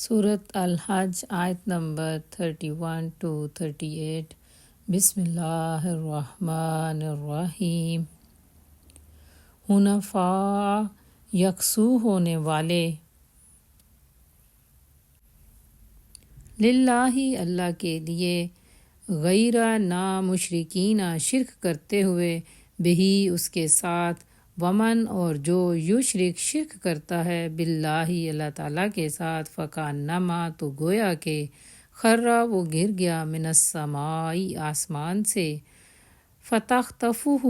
صورت الحج آیت نمبر 31 to 38۔ بسم اللہ الرحمن الرحیم۔ حنفاء یکسو ہونے والے، للہ اللہ کے لیے، غیر نا مشرکین شرک کرتے ہوئے، بہی اس کے ساتھ، ومن اور جو یشرک شرک کرتا ہے، باللہ اللہ تعالیٰ کے ساتھ، فکانما تو گویا کہ، خرّا وہ گر گیا، من السماء آسمان سے، فتخطفہ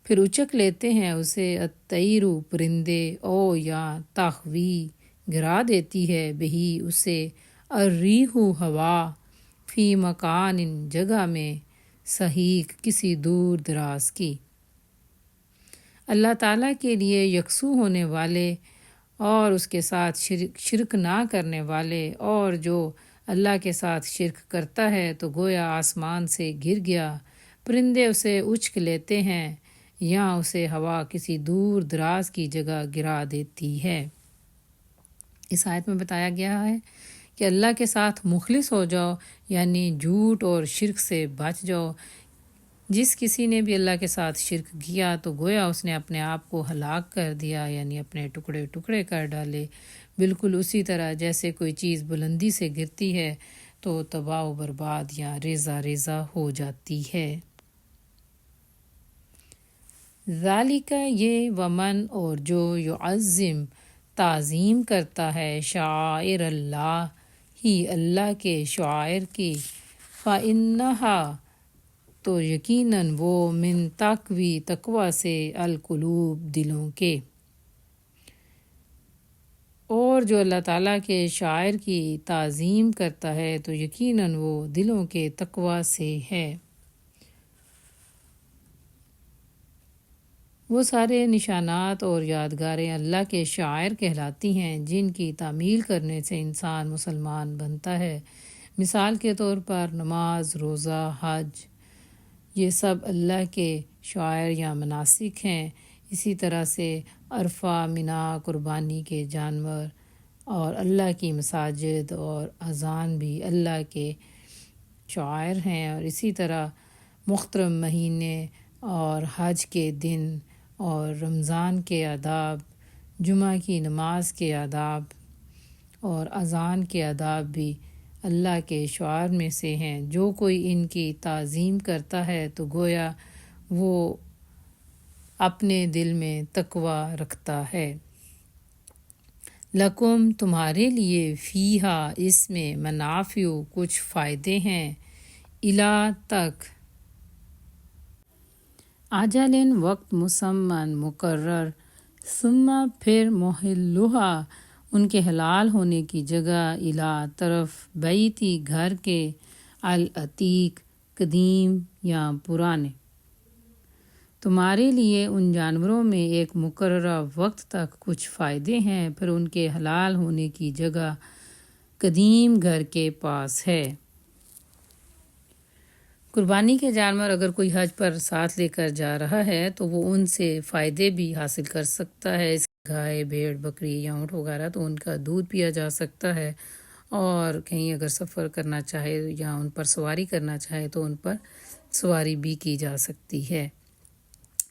پھر اچک لیتے ہیں اسے، الطیر پرندے، او یا تخوی گرا دیتی ہے، بہی اسے، الریح ہوا، فی مکان جگہ میں، صحیح کسی دور دراز کی۔ اللہ تعالیٰ کے لیے یکسو ہونے والے اور اس کے ساتھ شرک نہ کرنے والے، اور جو اللہ کے ساتھ شرک کرتا ہے تو گویا آسمان سے گر گیا، پرندے اسے اچک لیتے ہیں یا اسے ہوا کسی دور دراز کی جگہ گرا دیتی ہے۔ اس آیت میں بتایا گیا ہے کہ اللہ کے ساتھ مخلص ہو جاؤ، یعنی جھوٹ اور شرک سے بچ جاؤ۔ جس کسی نے بھی اللہ کے ساتھ شرک کیا تو گویا اس نے اپنے آپ کو ہلاک کر دیا، یعنی اپنے ٹکڑے ٹکڑے کر ڈالے، بالکل اسی طرح جیسے کوئی چیز بلندی سے گرتی ہے تو تباہ و برباد یا ریزہ ریزہ ہو جاتی ہے۔ ذالک یہ، ومن اور جو، یعظم تعظیم کرتا ہے، شعائر اللہ ہی اللہ کے شعائر کی، فإنہا تو یقیناً وہ، من تقوی سے، القلوب دلوں کے، اور جو اللہ تعالیٰ کے شاعر کی تعظیم کرتا ہے تو یقیناً وہ دلوں کے تقوی سے ہے۔ وہ سارے نشانات اور یادگاریں اللہ کے شاعر کہلاتی ہیں جن کی تعمیل کرنے سے انسان مسلمان بنتا ہے۔ مثال کے طور پر نماز، روزہ، حج، یہ سب اللہ کے شعائر یا مناسک ہیں۔ اسی طرح سے عرفہ، منی، قربانی کے جانور اور اللہ کی مساجد اور اذان بھی اللہ کے شعائر ہیں، اور اسی طرح محترم مہینے اور حج کے دن اور رمضان کے آداب، جمعہ کی نماز کے آداب اور اذان کے آداب بھی اللہ کے شعائر میں سے ہیں۔ جو کوئی ان کی تعظیم کرتا ہے تو گویا وہ اپنے دل میں تقوی رکھتا ہے۔ لکم تمہارے لیے، فیہا اس میں، منافع کچھ فائدے ہیں، الی تک، اجل وقت مسمى مقرر، ثم پھر محلھا ان کے حلال ہونے کی جگہ، الی طرف، بیتی گھر کے، العتیق قدیم یا پرانے۔ تمہارے لیے ان جانوروں میں ایک مقررہ وقت تک کچھ فائدے ہیں، پھر ان کے حلال ہونے کی جگہ قدیم گھر کے پاس ہے۔ قربانی کے جانور اگر کوئی حج پر ساتھ لے کر جا رہا ہے تو وہ ان سے فائدے بھی حاصل کر سکتا ہے۔ اس گائے، بھیڑ، بکری یا اونٹ وغیرہ تو ان کا دودھ پیا جا سکتا ہے، اور کہیں اگر سفر کرنا چاہے یا ان پر سواری کرنا چاہے تو ان پر سواری بھی کی جا سکتی ہے۔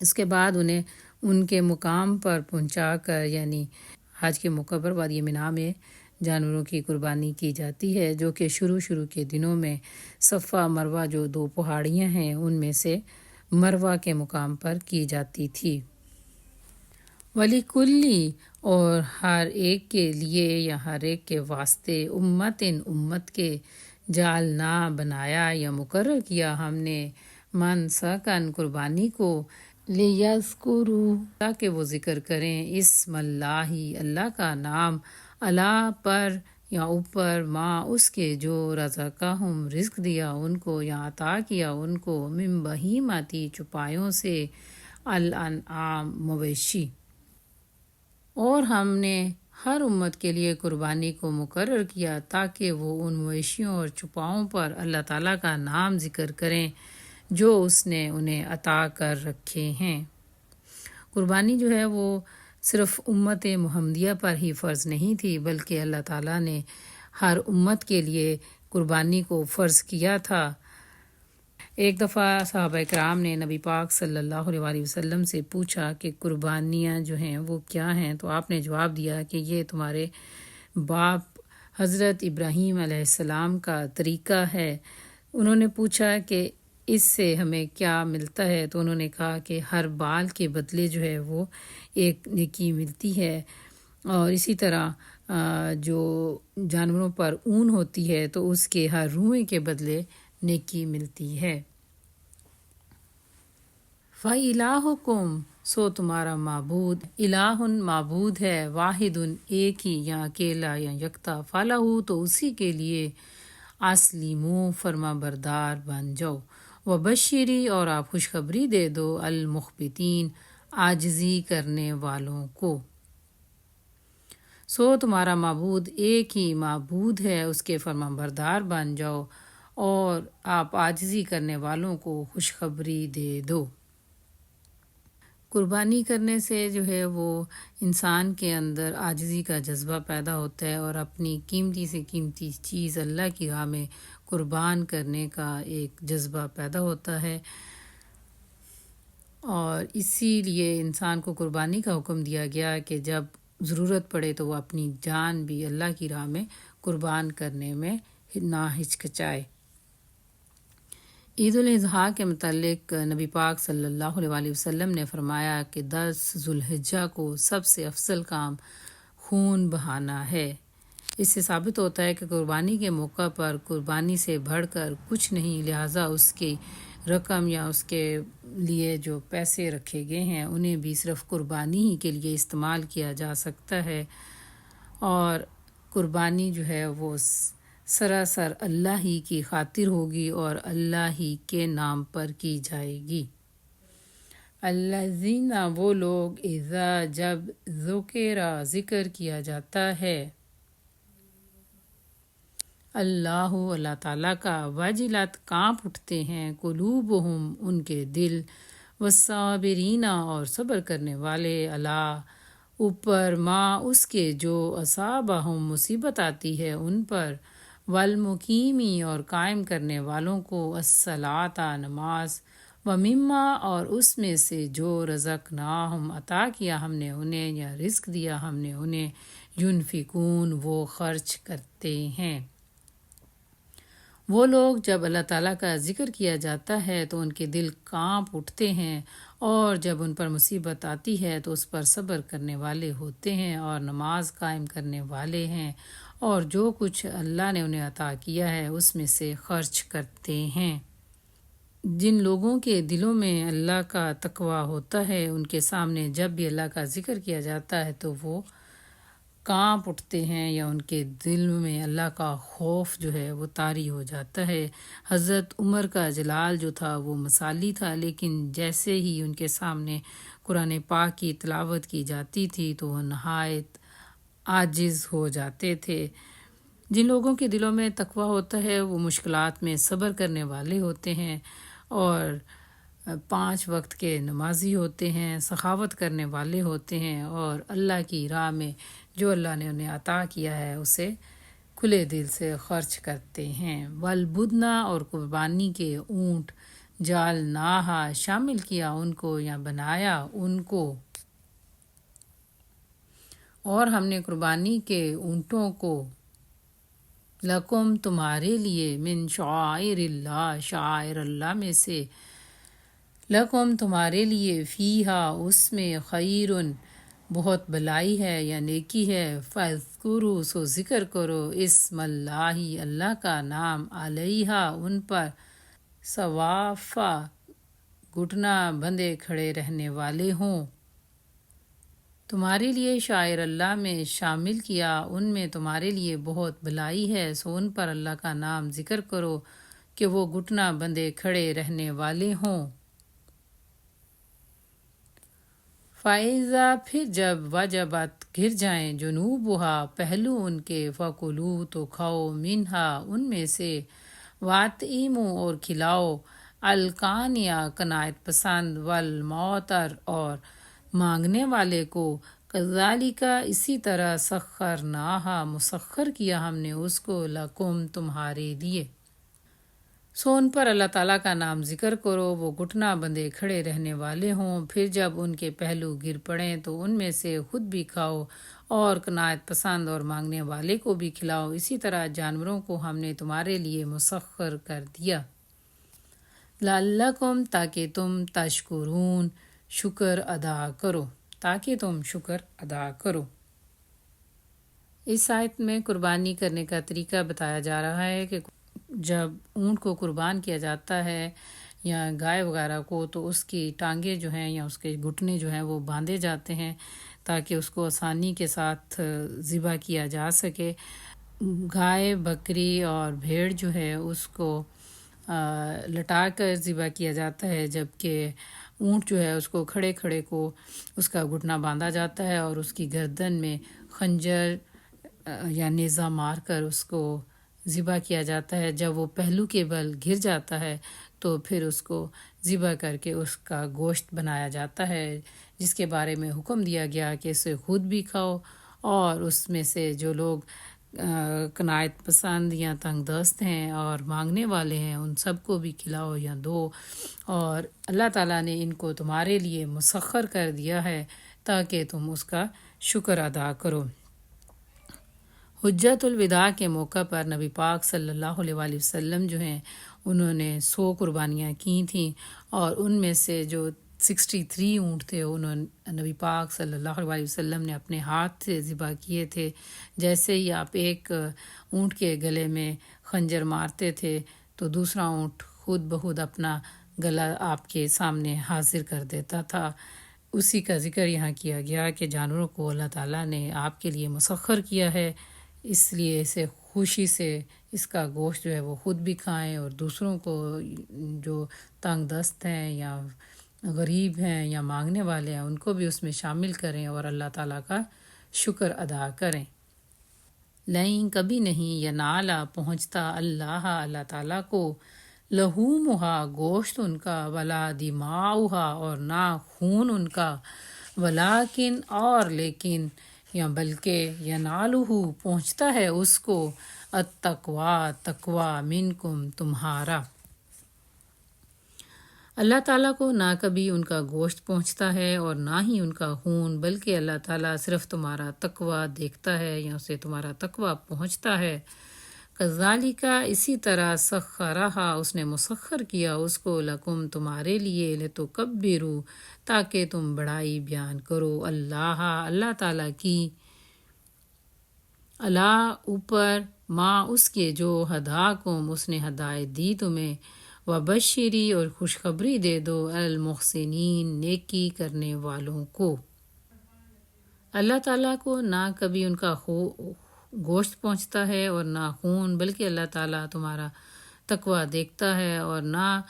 اس کے بعد انہیں ان کے مقام پر پہنچا کر، یعنی حج کے موقع پر وادی منی میں جانوروں کی قربانی کی جاتی ہے، جو کہ شروع کے دنوں میں صفا مروہ جو دو پہاڑیاں ہیں ان میں سے مروہ کے مقام پر کی جاتی تھی۔ وَلِكُلِّ اور ہر ایک کے لیے یا ہر ایک کے واسطے، امت کے، جعلنا بنایا یا مقرر کیا ہم نے، منسکن قربانی کو، لیذکروا تاکہ وہ ذکر کریں، اسم اللہ اللہ کا نام، علی پر یا اوپر، ما اس کے، جو رزقہم رزق دیا ان کو یا عطا کیا ان کو، من بہیمۃ چوپایوں سے، الانعام مویشی۔ اور ہم نے ہر امت کے لیے قربانی کو مقرر کیا تاکہ وہ ان مویشیوں اور چوپاؤں پر اللہ تعالیٰ کا نام ذکر کریں جو اس نے انہیں عطا کر رکھے ہیں۔ قربانی جو ہے وہ صرف امت محمدیہ پر ہی فرض نہیں تھی، بلکہ اللہ تعالیٰ نے ہر امت کے لیے قربانی کو فرض کیا تھا۔ ایک دفعہ صحابہ کرام نے نبی پاک صلی اللہ علیہ وسلم سے پوچھا کہ قربانیاں جو ہیں وہ کیا ہیں، تو آپ نے جواب دیا کہ یہ تمہارے باپ حضرت ابراہیم علیہ السلام کا طریقہ ہے۔ انہوں نے پوچھا کہ اس سے ہمیں کیا ملتا ہے، تو انہوں نے کہا کہ ہر بال کے بدلے جو ہے وہ ایک نیکی ملتی ہے، اور اسی طرح جو جانوروں پر اون ہوتی ہے تو اس کے ہر روئے کے بدلے نیکی ملتی ہے۔ فَإِلَٰهُكُمْ سو تمہارا معبود الہ معبود ہے، واحد ایک ہی، یا اکیلا یا یکتا، فَلَهُ تو اسی کے لیے اسلموا فرما بردار بن جاؤ، وبشری اور آپ خوشخبری دے دو المخبتین عاجزی کرنے والوں کو۔ سو تمہارا معبود ایک ہی معبود ہے، اس کے فرما بردار بن جاؤ اور آپ عاجزی کرنے والوں کو خوشخبری دے دو۔ قربانی کرنے سے جو ہے وہ انسان کے اندر عاجزی کا جذبہ پیدا ہوتا ہے، اور اپنی قیمتی سے قیمتی چیز اللہ کی راہ میں قربان کرنے کا ایک جذبہ پیدا ہوتا ہے، اور اسی لیے انسان کو قربانی کا حکم دیا گیا کہ جب ضرورت پڑے تو وہ اپنی جان بھی اللہ کی راہ میں قربان کرنے میں نہ ہچکچائے۔ عید الاضحیٰ کے متعلق نبی پاک صلی اللہ علیہ وسلم نے فرمایا کہ 10 ذوالحجہ کو سب سے افضل کام خون بہانا ہے۔ اس سے ثابت ہوتا ہے کہ قربانی کے موقع پر قربانی سے بڑھ کر کچھ نہیں، لہٰذا اس کی رقم یا اس کے لیے جو پیسے رکھے گئے ہیں انہیں بھی صرف قربانی ہی کے لیے استعمال کیا جا سکتا ہے، اور قربانی جو ہے وہ سراسر اللہ ہی کی خاطر ہوگی اور اللہ ہی کے نام پر کی جائے گی۔ الذین وہ لوگ اذا جب ذکر کیا جاتا ہے اللہ تعالیٰ کا، وجلت کانپ اٹھتے ہیں، قلوبہم ان کے دل، والصابرین اور صبر کرنے والے، اللہ اوپر، ما اس کے جو اصابہم مصیبت آتی ہے ان پر، والمقیمی اور قائم کرنے والوں کو، الصلاۃ نماز، ومما اور اس میں سے جو رزقناہم عطا کیا ہم نے انہیں یا رزق دیا ہم نے انہیں، ينفقون وہ خرچ کرتے ہیں۔ وہ لوگ جب اللہ تعالیٰ کا ذکر کیا جاتا ہے تو ان کے دل کانپ اٹھتے ہیں، اور جب ان پر مصیبت آتی ہے تو اس پر صبر کرنے والے ہوتے ہیں اور نماز قائم کرنے والے ہیں، اور جو کچھ اللہ نے انہیں عطا کیا ہے اس میں سے خرچ کرتے ہیں۔ جن لوگوں کے دلوں میں اللہ کا تقویٰ ہوتا ہے، ان کے سامنے جب بھی اللہ کا ذکر کیا جاتا ہے تو وہ کانپ اٹھتے ہیں، یا ان کے دل میں اللہ کا خوف جو ہے وہ طاری ہو جاتا ہے۔ حضرت عمر کا جلال جو تھا وہ مثالی تھا، لیکن جیسے ہی ان کے سامنے قرآن پاک کی تلاوت کی جاتی تھی تو وہ نہایت عاجز ہو جاتے تھے۔ جن لوگوں کے دلوں میں تقویٰ ہوتا ہے وہ مشکلات میں صبر کرنے والے ہوتے ہیں، اور 5 وقت کے نمازی ہوتے ہیں، سخاوت کرنے والے ہوتے ہیں، اور اللہ کی راہ میں جو اللہ نے انہیں عطا کیا ہے اسے کھلے دل سے خرچ کرتے ہیں۔ والبدنا اور قربانی کے اونٹ، جعلناہا شامل کیا ان کو یا بنایا ان کو، اور ہم نے قربانی کے اونٹوں کو، لکم تمہارے لیے، من شعائر اللہ شعائر اللہ میں سے، لکم تمہارے لیے، فیہا اس میں، خیرن بہت بھلائی ہے یا نیکی ہے، فاذکروا سو ذکر کرو، اسم اللہ اللہ کا نام، علیہا ان پر، صوافا گھٹنا بندھے کھڑے رہنے والے ہوں۔ تمہارے لیے شاعر اللہ میں شامل کیا، ان میں تمہارے لیے بہت بھلائی ہے، سو ان پر اللہ کا نام ذکر کرو کہ وہ گھٹنا بندھے کھڑے رہنے والے ہوں۔ فائزہ پھر جب وجبت گر جائیں، جنوبہا پہلو ان کے، فکلوا تو کھاؤ، منہا ان میں سے، واطعموا اور کھلاؤ، القانع قناعت پسند، والمعتر اور مانگنے والے کو، کذالک اسی طرح سخرناہا مسخر کیا ہم نے اس کو لکم تمہارے لیے۔ سو ان پر اللہ تعالیٰ کا نام ذکر کرو، وہ گھٹنا بندھے کھڑے رہنے والے ہوں، پھر جب ان کے پہلو گر پڑیں تو ان میں سے خود بھی کھاؤ اور قناعت پسند اور مانگنے والے کو بھی کھلاؤ۔ اسی طرح جانوروں کو ہم نے تمہارے لیے مسخر کر دیا، لعلکم تاکہ تم تشکرون شکر ادا کرو، تاکہ تم شکر ادا کرو۔ اس آیت میں قربانی کرنے کا طریقہ بتایا جا رہا ہے کہ جب اونٹ کو قربان کیا جاتا ہے یا گائے وغیرہ کو، تو اس کی ٹانگیں جو ہیں یا اس کے گھٹنے جو ہیں وہ باندھے جاتے ہیں تاکہ اس کو آسانی کے ساتھ ذبح کیا جا سکے۔ گائے، بکری اور بھیڑ جو ہے اس کو لٹا کر ذبح کیا جاتا ہے، جبکہ اونٹ جو ہے اس کو کھڑے کھڑے کو اس کا گھٹنا باندھا جاتا ہے اور اس کی گردن میں خنجر یا نیزہ مار کر اس کو ذبح کیا جاتا ہے۔ جب وہ پہلو کے بل گر جاتا ہے تو پھر اس کو ذبح کر کے اس کا گوشت بنایا جاتا ہے، جس کے بارے میں حکم دیا گیا کہ اسے خود بھی کھاؤ اور اس میں سے جو لوگ قناعت پسند یا تنگ دست ہیں اور مانگنے والے ہیں ان سب کو بھی کھلاؤ یا دو۔ اور اللہ تعالیٰ نے ان کو تمہارے لیے مسخر کر دیا ہے تاکہ تم اس کا شکر ادا کرو۔ حجت الوداع کے موقع پر نبی پاک صلی اللہ علیہ وآلہ وسلم جو ہیں انہوں نے 100 قربانیاں کی تھیں، اور ان میں سے جو 63 اونٹ تھے انہوں نبی پاک صلی اللہ علیہ وآلہ وسلم نے اپنے ہاتھ سے ذبح کیے تھے۔ جیسے ہی آپ ایک اونٹ کے گلے میں خنجر مارتے تھے تو دوسرا اونٹ خود بخود اپنا گلا آپ کے سامنے حاضر کر دیتا تھا۔ اسی کا ذکر یہاں کیا گیا کہ جانوروں کو اللہ تعالیٰ نے آپ کے لیے مسخر کیا ہے، اس لیے اسے خوشی سے اس کا گوشت جو ہے وہ خود بھی کھائیں اور دوسروں کو جو تنگ دست ہیں یا غریب ہیں یا مانگنے والے ہیں ان کو بھی اس میں شامل کریں اور اللہ تعالیٰ کا شکر ادا کریں۔ لئن کبھی نہیں ینالا پہنچتا اللہ تعالیٰ کو لحومہا گوشت ان کا، ولا دماؤہا اور نہ خون ان کا، ولیکن اور لیکن یا بلکہ ینالہ پہنچتا ہے اس کو التقوی تقوی منکم تمہارا۔ اللہ تعالیٰ کو نہ کبھی ان کا گوشت پہنچتا ہے اور نہ ہی ان کا خون، بلکہ اللہ تعالیٰ صرف تمہارا تقوی دیکھتا ہے یا اسے تمہارا تقوی پہنچتا ہے۔ کذالک اسی طرح سخرہا اس نے مسخر کیا اس کو لکم تمہارے لیے، لتکبروا تاکہ تم بڑائی بیان کرو، اللہ تعالیٰ کی، اللہ اوپر، ماں اس کے جو ہداکم اس نے ہدایت دی تمہیں، وبشری اور خوشخبری دے دو المحسنین نیکی کرنے والوں کو۔ اللہ تعالیٰ کو نہ کبھی ان کا گوشت پہنچتا ہے اور نہ خون، بلکہ اللہ تعالیٰ تمہارا تقوی دیکھتا ہے، اور نہ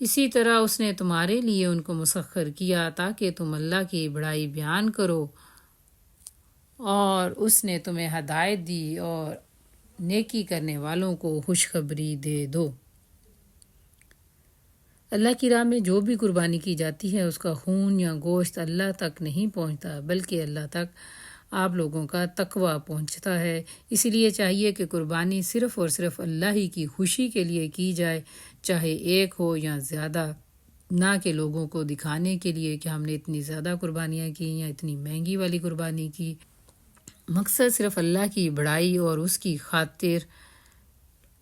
اسی طرح اس نے تمہارے لیے ان کو مسخر کیا تاکہ تم اللہ کی بڑائی بیان کرو، اور اس نے تمہیں ہدایت دی اور نیکی کرنے والوں کو خوشخبری دے دو۔ اللہ کی راہ میں جو بھی قربانی کی جاتی ہے اس کا خون یا گوشت اللہ تک نہیں پہنچتا، بلکہ اللہ تک آپ لوگوں کا تقوی پہنچتا ہے۔ اسی لیے چاہیے کہ قربانی صرف اور صرف اللہ ہی کی خوشی کے لیے کی جائے، چاہے ایک ہو یا زیادہ، نہ کہ لوگوں کو دکھانے کے لیے کہ ہم نے اتنی زیادہ قربانیاں کی یا اتنی مہنگی والی قربانی کی۔ مقصد صرف اللہ کی بڑائی اور اس کی خاطر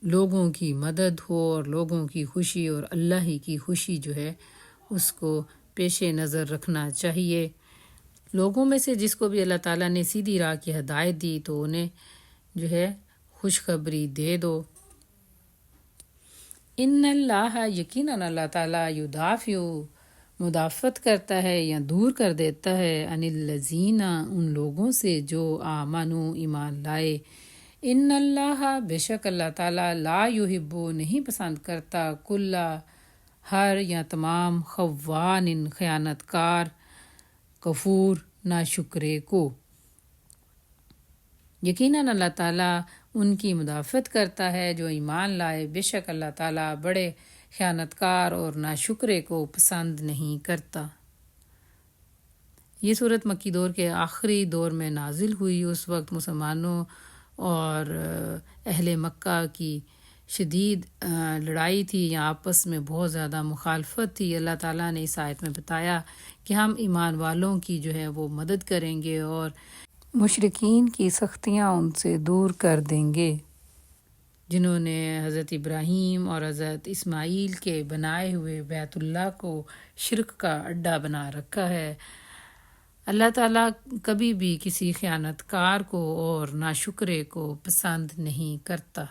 لوگوں کی مدد ہو اور لوگوں کی خوشی اور اللہ ہی کی خوشی جو ہے اس کو پیش نظر رکھنا چاہیے۔ لوگوں میں سے جس کو بھی اللہ تعالیٰ نے سیدھی راہ کی ہدایت دی تو انہیں جو ہے خوشخبری دے دو۔ ان اللہ یقیناً اللہ تعالیٰ یدافع مدافعت کرتا ہے یا دور کر دیتا ہے عن الذین ان لوگوں سے جو آمنوا ایمان لائے، ان اللہ بے شک اللہ تعالیٰ لا یحب نہیں پسند کرتا کل ہر یا تمام خوان خیانت کار کفور ناشکرے کو۔ یقیناً اللہ تعالیٰ ان کی مدافعت کرتا ہے جو ایمان لائے، بے شک اللہ تعالیٰ بڑے خیانت کار اور ناشکرے کو پسند نہیں کرتا۔ یہ صورت مکی دور کے آخری دور میں نازل ہوئی۔ اس وقت مسلمانوں اور اہل مکہ کی شدید لڑائی تھی، یا آپس میں بہت زیادہ مخالفت تھی۔ اللہ تعالیٰ نے اس آیت میں بتایا کہ ہم ایمان والوں کی جو ہے وہ مدد کریں گے اور مشرکین کی سختیاں ان سے دور کر دیں گے، جنہوں نے حضرت ابراہیم اور حضرت اسماعیل کے بنائے ہوئے بیت اللہ کو شرک کا اڈا بنا رکھا ہے۔ اللہ تعالیٰ کبھی بھی کسی خیانت کار کو اور ناشکرے کو پسند نہیں کرتا۔